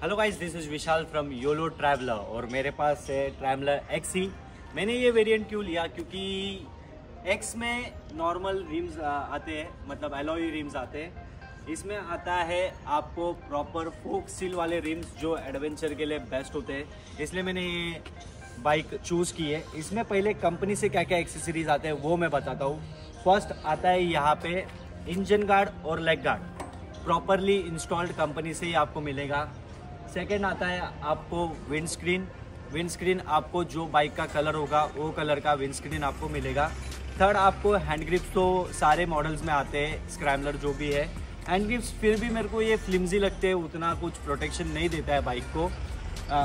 Hello guys, this is Vishal from YOLO traveller और मेरे पास है ट्रैवलर एक्सी। मैंने ये वेरिएंट क्यों लिया, क्योंकि एक्स में नॉर्मल रिम्स आते हैं, मतलब एलॉय रिम्स आते हैं। इसमें आता है आपको प्रॉपर फोक सील वाले रिम्स जो एडवेंचर के लिए बेस्ट होते हैं, इसलिए मैंने ये बाइक चूज़ की है। इसमें पहले कंपनी से क्या क्या एक्सेसरीज आते हैं वो मैं बताता हूँ। फर्स्ट आता है यहाँ पे इंजन गार्ड और leg guard, properly installed company से ही आपको मिलेगा। सेकेंड आता है आपको विंडस्क्रीन आपको जो बाइक का कलर होगा वो कलर का विंडस्क्रीन आपको मिलेगा। थर्ड आपको हैंड ग्रिप्स, तो सारे मॉडल्स में आते हैं, स्क्रैम्बलर जो भी है। हैंड ग्रिप्स फिर भी मेरे को ये फ्लिम्जी लगते हैं, उतना कुछ प्रोटेक्शन नहीं देता है बाइक को,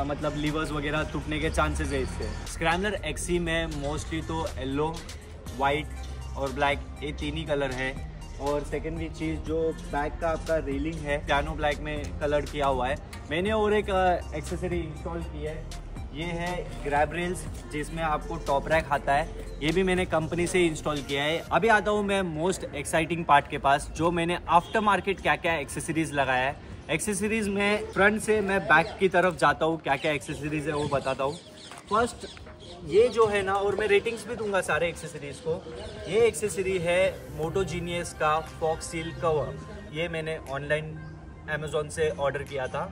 मतलब लीवर्स वगैरह टूटने के चांसेस है इससे। स्क्रैम्बलर एक्सी में मोस्टली तो येलो, वाइट और ब्लैक ये तीन ही कलर है। और सेकेंडरी चीज़ जो बैक का आपका रेलिंग है पियानो ब्लैक में कलर किया हुआ है। मैंने और एक एक्सेसरी इंस्टॉल की है, ये है ग्रैब रेल्स जिसमें आपको टॉप रैक आता है, ये भी मैंने कंपनी से इंस्टॉल किया है। अभी आता हूँ मैं मोस्ट एक्साइटिंग पार्ट के पास, जो मैंने आफ्टर मार्केट क्या क्या एक्सेसरीज लगाया है। एक्सेसरीज में फ्रंट से मैं बैक की तरफ जाता हूँ, क्या क्या एक्सेसरीज है वो बताता हूँ। फर्स्ट ये जो है ना, और मैं रेटिंग्स भी दूंगा सारे एक्सेसरीज को। ये एक्सेसरी है मोटो जीनियस का फॉक्स सील कवर, ये मैंने ऑनलाइन अमेजोन से ऑर्डर किया था।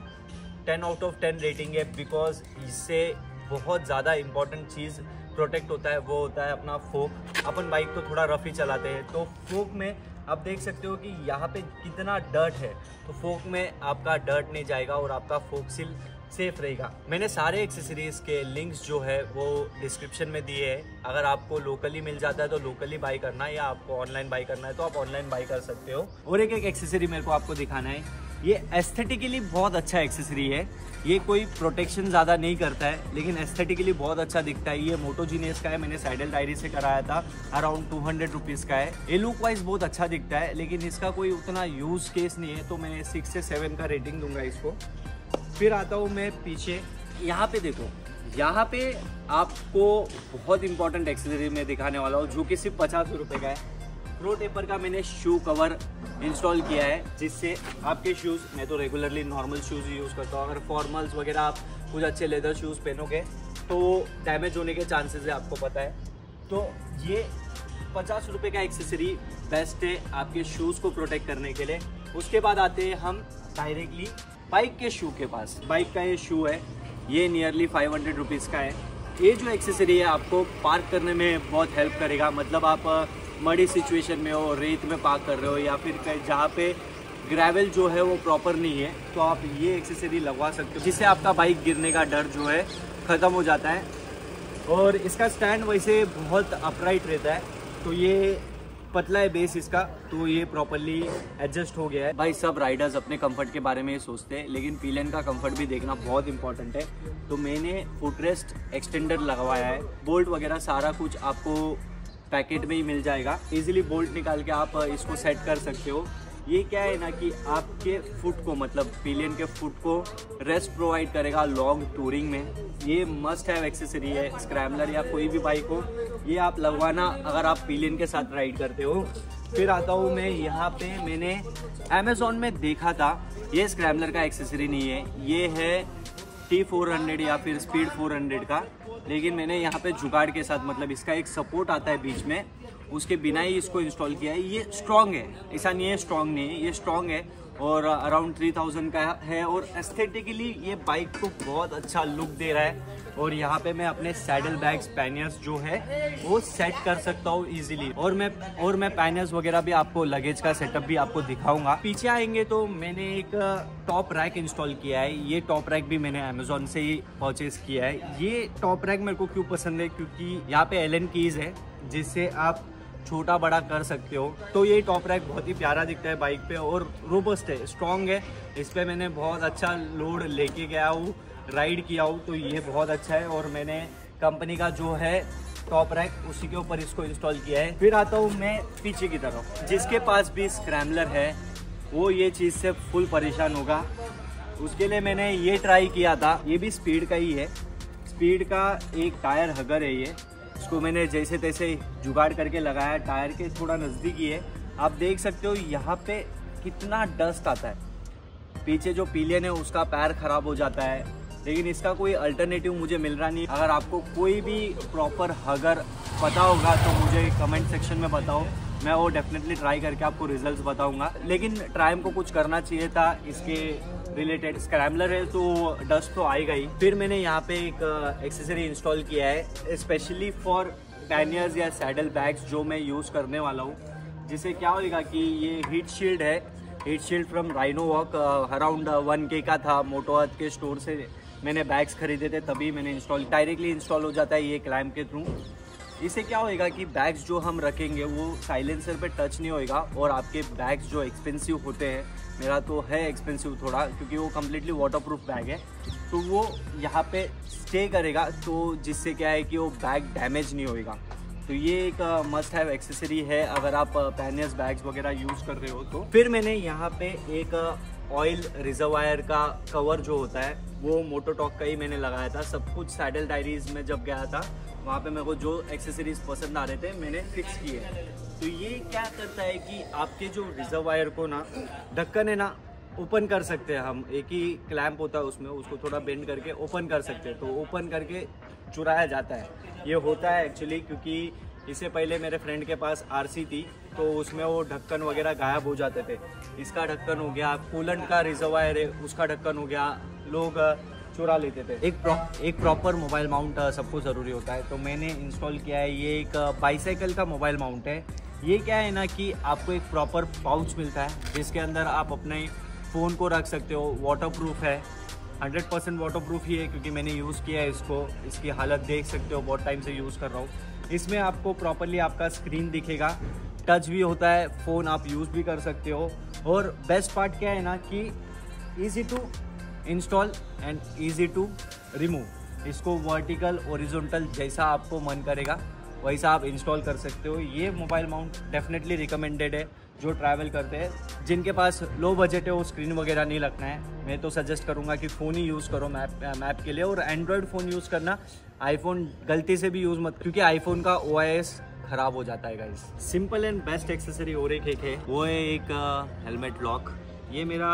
10 आउट ऑफ 10 रेटिंग है, बिकॉज इससे बहुत ज़्यादा इंपॉर्टेंट चीज़ प्रोटेक्ट होता है, वो होता है अपना फोक। अपन बाइक तो थोड़ा रफ ही चलाते हैं, तो फोक में आप देख सकते हो कि यहाँ पे कितना डर्ट है, तो फोक में आपका डर्ट नहीं जाएगा और आपका फोक सील सेफ रहेगा। मैंने सारे एक्सेसरीज के लिंक्स जो है वो डिस्क्रिप्शन में दिए हैं। अगर आपको लोकली मिल जाता है तो लोकली बाई करना है, या आपको ऑनलाइन बाई करना है तो आप ऑनलाइन बाई कर सकते हो। और एक एक्सेसरी मेरे को आपको दिखाना है, ये एस्थेटिकली बहुत अच्छा एक्सेसरी है। ये कोई प्रोटेक्शन ज़्यादा नहीं करता है, लेकिन एस्थेटिकली बहुत अच्छा दिखता है। ये मोटो जीनियस का है, मैंने साइडल डायरी से कराया था, अराउंड 200 रुपीज़ का है। ये लुक वाइज बहुत अच्छा दिखता है, लेकिन इसका कोई उतना यूज़ केस नहीं है, तो मैं 6 से 7 का रेटिंग दूंगा इसको। फिर आता हूँ मैं पीछे, यहाँ पे देखो, यहाँ पे आपको बहुत इंपॉर्टेंट एक्सेसरी मैं दिखाने वाला हूँ, जो कि सिर्फ 50 रुपये का है। प्रो टेपर का मैंने शू कवर इंस्टॉल किया है, जिससे आपके शूज़, मैं तो रेगुलरली नॉर्मल शूज़ यूज़ करता हूँ, अगर फॉर्मल्स वगैरह आप कुछ अच्छे लेदर शूज़ पहनोगे तो डैमेज होने के चांसेस है, आपको पता है। तो ये 50 रुपये का एक्सेसरी बेस्ट है आपके शूज़ को प्रोटेक्ट करने के लिए। उसके बाद आते हैं हम डायरेक्टली बाइक के शू के पास। बाइक का ये शू है, ये नियरली 500 रुपीज़ का है। ये जो एक्सेसरी है आपको पार्क करने में बहुत हेल्प करेगा, मतलब आप मडी सिचुएशन में हो, रेत में पार्क कर रहे हो, या फिर कहीं जहाँ पे ग्रेवल जो है वो प्रॉपर नहीं है, तो आप ये एक्सेसरी लगवा सकते हो, जिससे आपका बाइक गिरने का डर जो है ख़त्म हो जाता है। और इसका स्टैंड वैसे बहुत अपराइट रहता है, तो ये पतला है बेस इसका, तो ये प्रॉपरली एडजस्ट हो गया है। भाई सब राइडर्स अपने कंफर्ट के बारे में ही सोचते हैं, लेकिन पीलियन का कंफर्ट भी देखना बहुत इंपॉर्टेंट है। तो मैंने फुटरेस्ट एक्सटेंडर लगवाया है, बोल्ट वगैरह सारा कुछ आपको पैकेट में ही मिल जाएगा। इजीली बोल्ट निकाल के आप इसको सेट कर सकते हो। ये क्या है ना कि आपके फुट को, मतलब पिलियन के फुट को रेस्ट प्रोवाइड करेगा लॉन्ग टूरिंग में। ये मस्ट हैव एक्सेसरी है, स्क्रैम्बलर या कोई भी बाइक हो, ये आप लगवाना अगर आप पिलियन के साथ राइड करते हो। फिर आता हूँ मैं यहाँ पे, मैंने अमेजोन में देखा था, ये स्क्रैम्बलर का एक्सेसरी नहीं है, ये है T400 या फिर स्पीड 400 का, लेकिन मैंने यहाँ पे जुगाड़ के साथ, मतलब इसका एक सपोर्ट आता है बीच में, उसके बिना ही इसको इंस्टॉल किया है। ये स्ट्रॉन्ग है, ऐसा नहीं है स्ट्रॉन्ग नहीं है, ये स्ट्रॉन्ग है और अराउंड 3000 का है। और एस्थेटिकली ये बाइक को बहुत अच्छा लुक दे रहा है। और यहाँ पे मैं अपने सैडल बैग्स, पैनियर्स जो है वो सेट कर सकता हूँ इजीली। और मैं पैनियर्स वगैरह भी आपको, लगेज का सेटअप भी आपको दिखाऊंगा। पीछे आएंगे तो मैंने एक टॉप रैक इंस्टॉल किया है। ये टॉप रैक भी मैंने अमेजोन से ही परचेज किया है। ये टॉप रैक मेरे को क्यों पसंद है, क्योंकि यहाँ पे एलन कीज है जिससे आप छोटा बड़ा कर सकते हो। तो ये टॉप रैक बहुत ही प्यारा दिखता है बाइक पे, और रोबस्ट है, स्ट्रॉन्ग है। इस पर मैंने बहुत अच्छा लोड लेके गया हूँ, राइड किया हूँ, तो ये बहुत अच्छा है। और मैंने कंपनी का जो है टॉप रैक, उसी के ऊपर इसको इंस्टॉल किया है। फिर आता हूँ मैं पीछे की तरफ, जिसके पास भी स्क्रैम्बलर है वो ये चीज़ से फुल परेशान होगा। उसके लिए मैंने ये ट्राई किया था, ये भी स्पीड का ही है, स्पीड का एक टायर हगर है ये। इसको मैंने जैसे तैसे जुगाड़ करके लगाया, टायर के थोड़ा नज़दीक ही है। आप देख सकते हो यहाँ पे कितना डस्ट आता है, पीछे जो पिलियन है उसका पैर खराब हो जाता है, लेकिन इसका कोई अल्टरनेटिव मुझे मिल रहा नहीं। अगर आपको कोई भी प्रॉपर हगर पता होगा तो मुझे कमेंट सेक्शन में बताओ, मैं वो डेफिनेटली ट्राई करके आपको रिजल्ट्स बताऊंगा। लेकिन ट्रायम को कुछ करना चाहिए था इसके रिलेटेड। स्क्रैम्बलर है तो डस्ट तो आएगा ही। फिर मैंने यहाँ पे एक एक्सेसरी इंस्टॉल किया है स्पेशली फॉर पैनियर्स या सैडल बैग्स जो मैं यूज़ करने वाला हूँ, जिससे क्या होगा कि ये हीट शील्ड है। Heat shield from rhino walk around 1K का था। मोटो अर्थ के स्टोर से मैंने बैग्स खरीदे थे, तभी मैंने डायरेक्टली इंस्टॉल हो जाता है ये क्लैम्प के थ्रू। इससे क्या होएगा कि बैग्स जो हम रखेंगे वो साइलेंसर पे टच नहीं होएगा, और आपके बैग्स जो एक्सपेंसिव होते हैं, मेरा तो है एक्सपेंसिव थोड़ा क्योंकि वो कम्प्लीटली वाटरप्रूफ बैग है, तो वो यहाँ पे स्टे करेगा, तो जिससे क्या है कि वो बैग डैमेज नहीं होएगा। तो ये एक मस्ट हैव एक्सेसरी है अगर आप पैनियर्स बैग्स वगैरह यूज़ कर रहे हो तो। फिर मैंने यहाँ पे एक ऑयल रिजर्वायर का कवर जो होता है वो मोटोटॉक का ही मैंने लगाया था। सब कुछ सैडल डायरीज में जब गया था वहाँ पे मेरे को जो एक्सेसरीज पसंद आ रहे थे मैंने फिक्स किए। तो ये क्या करता है कि आपके जो रिजर्वायर को ना ढक्कन है ना ओपन कर सकते हैं हम। एक ही क्लैंप होता है उसमें, उसको थोड़ा बेंड करके ओपन कर सकते हैं, तो ओपन करके चुराया जाता है। ये होता है एक्चुअली क्योंकि इससे पहले मेरे फ्रेंड के पास RC थी तो उसमें वो ढक्कन वगैरह गायब हो जाते थे। इसका ढक्कन हो गया, कूलेंट का रिजर्वायर है उसका ढक्कन हो गया, लोग चुरा लेते थे। एक प्रॉपर मोबाइल माउंट सबको ज़रूरी होता है, तो मैंने इंस्टॉल किया है। ये एक बाईसाइकिल का मोबाइल माउंट है। ये क्या है ना कि आपको एक प्रॉपर पाउच मिलता है जिसके अंदर आप अपने फ़ोन को रख सकते हो। वाटरप्रूफ है, 100% वाटरप्रूफ ही है क्योंकि मैंने यूज़ किया है इसको। इसकी हालत देख सकते हो, बहुत टाइम से यूज़ कर रहा हूँ। इसमें आपको प्रॉपरली आपका स्क्रीन दिखेगा, टच भी होता है, फ़ोन आप यूज़ भी कर सकते हो। और बेस्ट पार्ट क्या है ना कि easy to install and easy to remove. इसको वर्टिकल ओरिजेंटल जैसा आपको मन करेगा वैसा आप इंस्टॉल कर सकते हो। ये मोबाइल माउंट डेफिनेटली रिकमेंडेड है जो ट्रैवल करते हैं। जिनके पास लो बजट है वो स्क्रीन वगैरह नहीं रखना है, मैं तो सजेस्ट करूंगा कि फ़ोन ही यूज़ करो मैप के लिए। और एंड्रॉयड फ़ोन यूज़ करना, आईफोन गलती से भी यूज़ मत, क्योंकि आईफोन का OIS ख़राब हो जाता है guys. Simple and best accessory और एक है, वो है एक हेलमेट लॉक। ये मेरा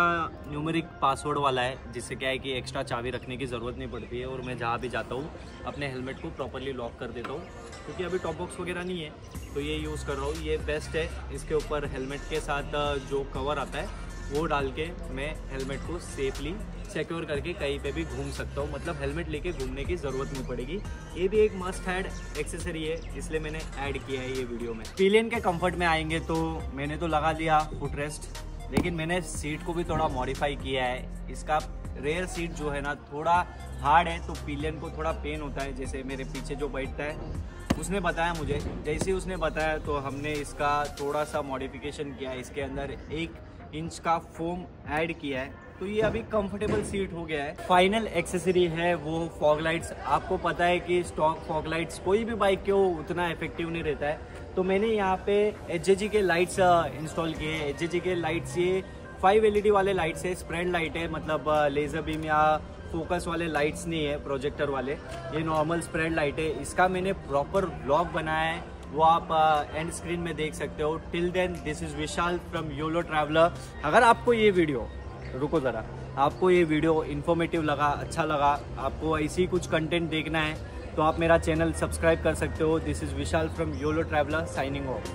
न्यूमेरिक पासवर्ड वाला है, जिससे क्या है कि एक्स्ट्रा चाबी रखने की ज़रूरत नहीं पड़ती है, और मैं जहाँ भी जाता हूँ अपने हेलमेट को प्रॉपरली लॉक कर देता हूँ। क्योंकि अभी टॉप बॉक्स वगैरह नहीं है तो ये यूज़ कर रहा हूँ। ये बेस्ट है। इसके ऊपर हेलमेट के साथ जो कवर आता है वो डाल के मैं हेलमेट को सेफली सिक्योर करके कहीं पे भी घूम सकता हूँ। मतलब हेलमेट लेके घूमने की ज़रूरत नहीं पड़ेगी। ये भी एक मस्ट हैड एक्सेसरी है, इसलिए मैंने ऐड किया है ये वीडियो में। पिलियन के कंफर्ट में आएंगे तो मैंने तो लगा लिया फुट रेस्ट, लेकिन मैंने सीट को भी थोड़ा मॉडिफाई किया है। इसका रेयर सीट जो है ना थोड़ा हार्ड है, तो पिलियन को थोड़ा पेन होता है। जैसे मेरे पीछे जो बैठता है उसने बताया मुझे, जैसे ही उसने बताया तो हमने इसका थोड़ा सा मॉडिफिकेशन किया है। इसके अंदर 1 इंच का फोम ऐड किया है, तो ये अभी कंफर्टेबल सीट हो गया है। फाइनल एक्सेसरी है वो फॉग लाइट्स। आपको पता है कि स्टॉक फॉग लाइट्स कोई भी बाइक के वो उतना इफेक्टिव नहीं रहता है, तो मैंने यहाँ पे HJG के लाइट्स इंस्टॉल किए हैं। HJG के लाइट्स ये 5 LED वाले लाइट्स है, स्प्रेड लाइट है, मतलब लेज़र बीम या फोकस वाले लाइट्स नहीं है, प्रोजेक्टर वाले। ये नॉर्मल स्प्रेड लाइट है। इसका मैंने प्रॉपर व्लॉग बनाया है, वो आप एंड स्क्रीन में देख सकते हो। Till then this is Vishal from YOLO traveller. अगर आपको ये वीडियो, रुको ज़रा, आपको ये वीडियो इन्फॉर्मेटिव लगा, अच्छा लगा, आपको ऐसी कुछ कंटेंट देखना है तो आप मेरा चैनल सब्सक्राइब कर सकते हो। This is Vishal from YOLO traveller signing off.